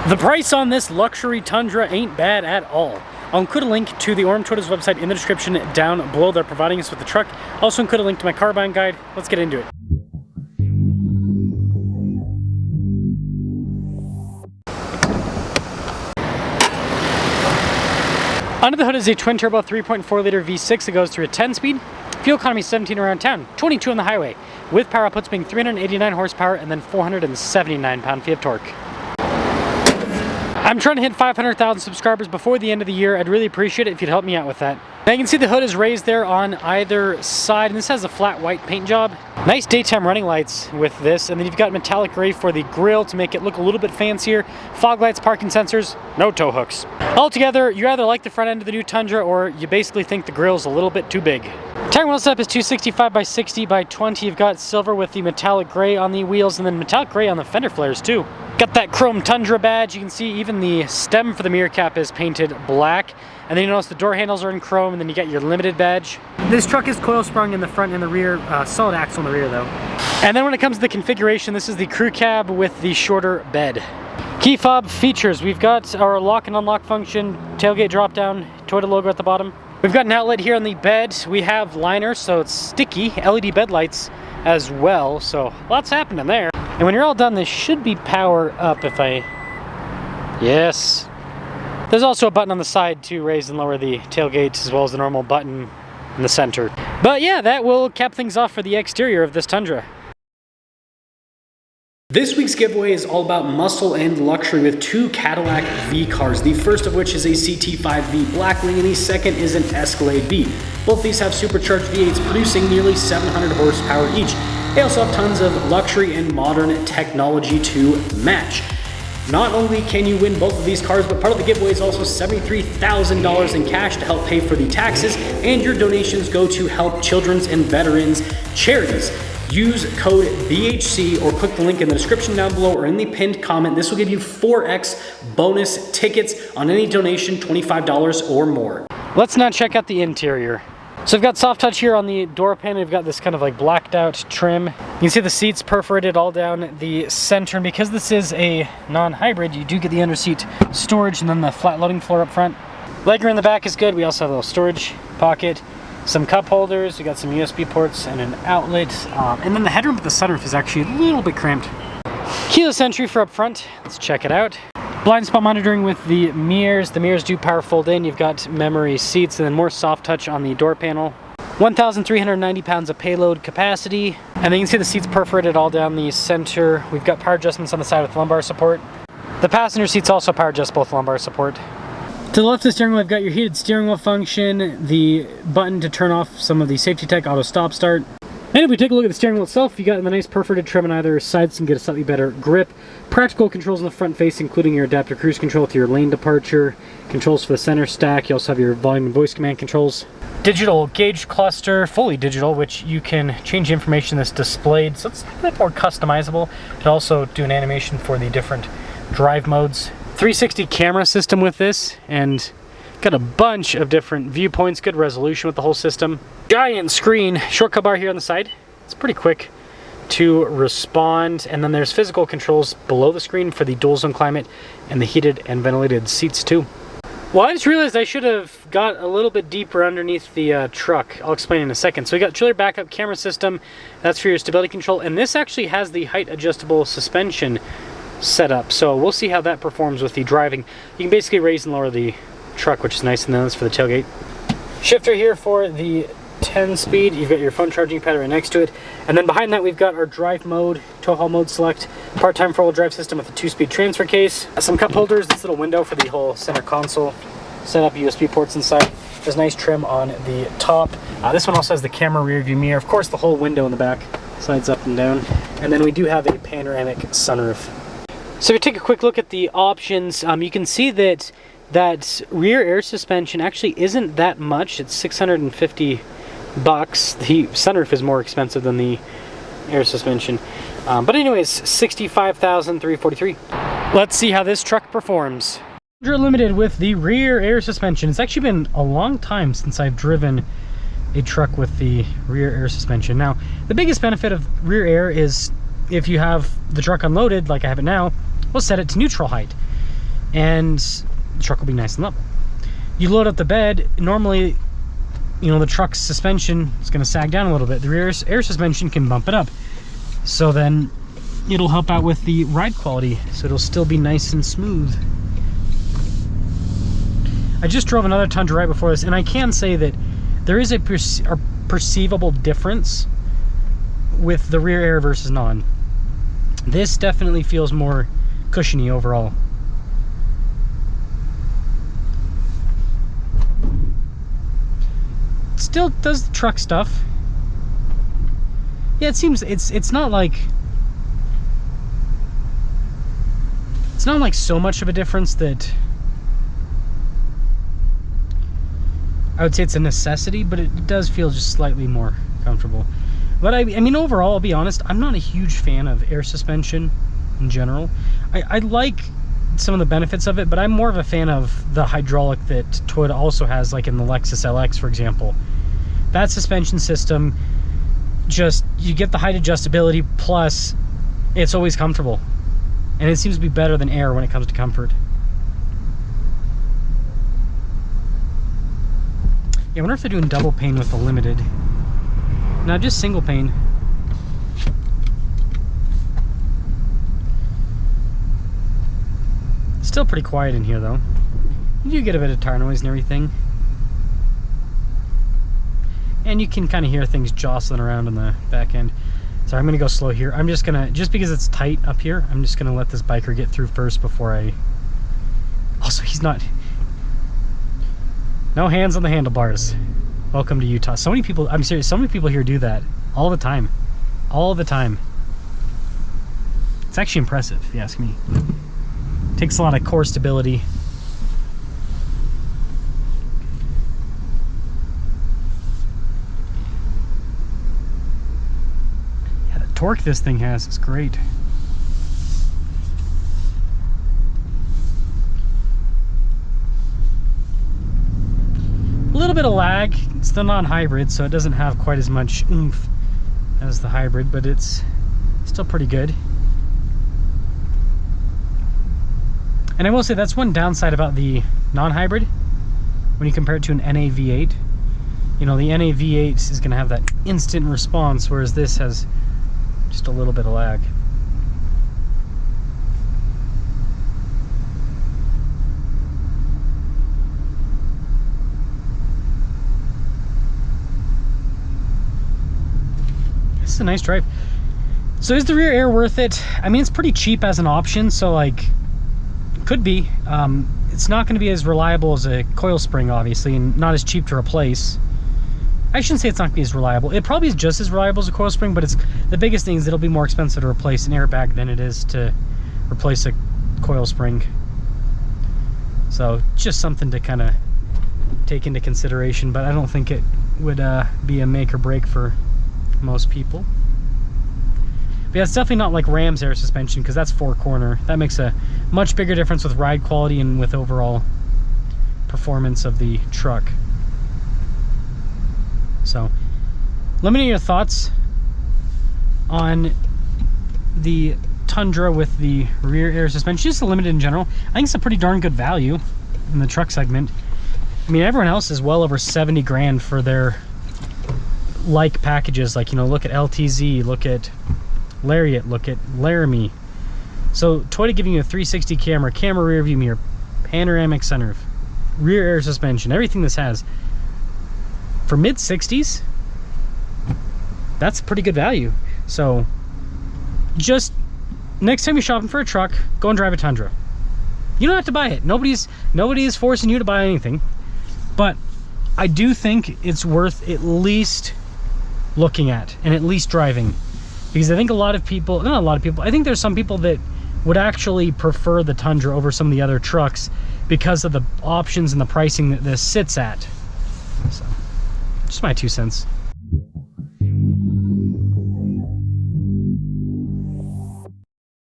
The price on this luxury Tundra ain't bad at all. I'll include a link to the Orem Toyota's website in the description down below. They're providing us with the truck. I'll also include a link to my car buying guide. Let's get into it. Under the hood is a twin-turbo 3.4-liter V6 that goes through a 10-speed. Fuel economy 17 around town, 22 on the highway, with power outputs being 389 horsepower and then 479 pound-feet of torque. I'm trying to hit 500,000 subscribers before the end of the year. I'd really appreciate it if you'd help me out with that. Now you can see the hood is raised there on either side, and this has a flat white paint job. Nice daytime running lights with this, and then you've got metallic gray for the grille to make it look a little bit fancier. Fog lights, parking sensors, no tow hooks. Altogether, you either like the front end of the new Tundra or you basically think the grille's a little bit too big. Tire wheel setup is 265 by 60 by 20. You've got silver with the metallic gray on the wheels and then metallic gray on the fender flares too. Got that chrome Tundra badge. You can see even the stem for the mirror cap is painted black. And then you notice the door handles are in chrome, and then you got your limited badge. This truck is coil sprung in the front and the rear, solid axle in the rear though. And then when it comes to the configuration, this is the crew cab with the shorter bed. Key fob features, we've got our lock and unlock function, tailgate drop down, Toyota logo at the bottom. We've got an outlet here on the bed. We have liners, so it's sticky, LED bed lights as well, so lots happening there. And when you're all done, this should be power up if I... Yes. There's also a button on the side to raise and lower the tailgate, as well as the normal button in the center. But yeah, that will cap things off for the exterior of this Tundra. This week's giveaway is all about muscle and luxury with two Cadillac V cars. The first of which is a CT5V Blackwing and the second is an Escalade V. Both these have supercharged V8s producing nearly 700 horsepower each. They also have tons of luxury and modern technology to match. Not only can you win both of these cars, but part of the giveaway is also $73,000 in cash to help pay for the taxes, and your donations go to help children's and veterans charities. Use code BHC or click the link in the description down below or in the pinned comment. This will give you 4x bonus tickets on any donation, $25 or more. Let's now check out the interior. So I've got soft touch here on the door panel. We've got this kind of like blacked out trim. You can see the seats perforated all down the center. And because this is a non-hybrid, you do get the underseat storage and then the flat loading floor up front. Legroom in the back is good. We also have a little storage pocket, some cup holders. We got some USB ports and an outlet. And then the headroom with the sunroof is actually a little bit cramped. Keyless entry for up front. Let's check it out. Blind spot monitoring with the mirrors. The mirrors do power fold in. You've got memory seats and then more soft touch on the door panel. 1,390 pounds of payload capacity. And then you can see the seats perforated all down the center. We've got power adjustments on the side with lumbar support. The passenger seats also power adjust both lumbar support. To the left of the steering wheel, I've got your heated steering wheel function, the button to turn off some of the safety tech auto stop start. And if we take a look at the steering wheel itself, you got the nice perforated trim on either side so you can get a slightly better grip. Practical controls on the front face, including your adaptive cruise control with your lane departure, controls for the center stack. You also have your volume and voice command controls. Digital gauge cluster, fully digital, which you can change information that's displayed, so it's a bit more customizable. You can also do an animation for the different drive modes. 360 camera system with this, and got a bunch of different viewpoints, good resolution with the whole system. Giant screen, shortcut bar here on the side. It's pretty quick to respond. And then there's physical controls below the screen for the dual zone climate and the heated and ventilated seats too. Well, I just realized I should have got a little bit deeper underneath the truck. I'll explain in a second. So we got trailer backup camera system. That's for your stability control. And this actually has the height adjustable suspension set up. So we'll see how that performs with the driving. You can basically raise and lower the truck, which is nice, and then that's for the tailgate. Shifter here for the 10-speed. You've got your phone charging pad right next to it, and then behind that we've got our drive mode, tow haul mode select, part-time four-wheel drive system with a 2-speed transfer case, some cup holders, this little window for the whole center console, set up USB ports inside. There's nice trim on the top. This one also has the camera rear view mirror, of course the whole window in the back slides up and down, and then we do have a panoramic sunroof. So if you take a quick look at the options, you can see that rear air suspension actually isn't that much. It's $650. The sunroof is more expensive than the air suspension. But anyways, $65,343. Let's see how this truck performs. Tundra Limited with the rear air suspension. It's actually been a long time since I've driven a truck with the rear air suspension. Now, the biggest benefit of rear air is if you have the truck unloaded, like I have it now, we'll set it to neutral height. and the truck will be nice and level. You load up the bed, normally, you know, the truck's suspension is going to sag down a little bit. The rear air suspension can bump it up. So then it'll help out with the ride quality, so it'll still be nice and smooth. I just drove another Tundra right before this, and I can say that there is a perceivable difference with the rear air versus non. This definitely feels more cushiony overall. Still does the truck stuff. Yeah, it seems it's not like so much of a difference that I would say it's a necessity, but it does feel just slightly more comfortable. But I mean, overall, I'll be honest, I'm not a huge fan of air suspension in general. I like some of the benefits of it, but I'm more of a fan of the hydraulic that Toyota also has, like in the Lexus LX, for example. That suspension system, just, you get the height adjustability, plus it's always comfortable. And it seems to be better than air when it comes to comfort. Yeah, I wonder if they're doing double pane with the Limited. No, just single pane. Still pretty quiet in here though. You do get a bit of tire noise and everything. And you can kind of hear things jostling around on the back end. Sorry, I'm gonna go slow here. I'm just gonna, just because it's tight up here, I'm just gonna let this biker get through first before I... Also, he's not... No hands on the handlebars. Welcome to Utah. So many people, I'm serious, so many people here do that all the time. All the time. It's actually impressive, if you ask me. Takes a lot of core stability. Yeah, the torque this thing has is great. A little bit of lag. It's the non-hybrid, so it doesn't have quite as much oomph as the hybrid, but it's still pretty good. And I will say that's one downside about the non-hybrid when you compare it to an NA V8. You know, the NA V8 is going to have that instant response, whereas this has just a little bit of lag. This is a nice drive. So is the rear air worth it? I mean, it's pretty cheap as an option, so like, could be. It's not going to be as reliable as a coil spring, obviously, and not as cheap to replace. I shouldn't say it's not going to be as reliable. It probably is just as reliable as a coil spring, but it's the biggest thing is it'll be more expensive to replace an airbag than it is to replace a coil spring. So just something to kind of take into consideration, but I don't think it would be a make or break for most people. But yeah, it's definitely not like Ram's air suspension, because that's 4-corner. That makes a much bigger difference with ride quality and with overall performance of the truck. So let me know your thoughts on the Tundra with the rear air suspension, just the Limited in general. I think it's a pretty darn good value in the truck segment. I mean, everyone else is well over 70 grand for their like packages. Like, you know, look at LTZ, look at Lariat, look at Laramie. So Toyota giving you a 360 camera, rear view mirror, panoramic sunroof, rear air suspension, everything this has for mid-60s. That's pretty good value. So just next time you're shopping for a truck, go and drive a Tundra. You don't have to buy it. Nobody is forcing you to buy anything, but I do think it's worth at least looking at and at least driving. Because I think a lot of people, not a lot of people, I think there's some people that would actually prefer the Tundra over some of the other trucks because of the options and the pricing that this sits at. So, just my 2 cents.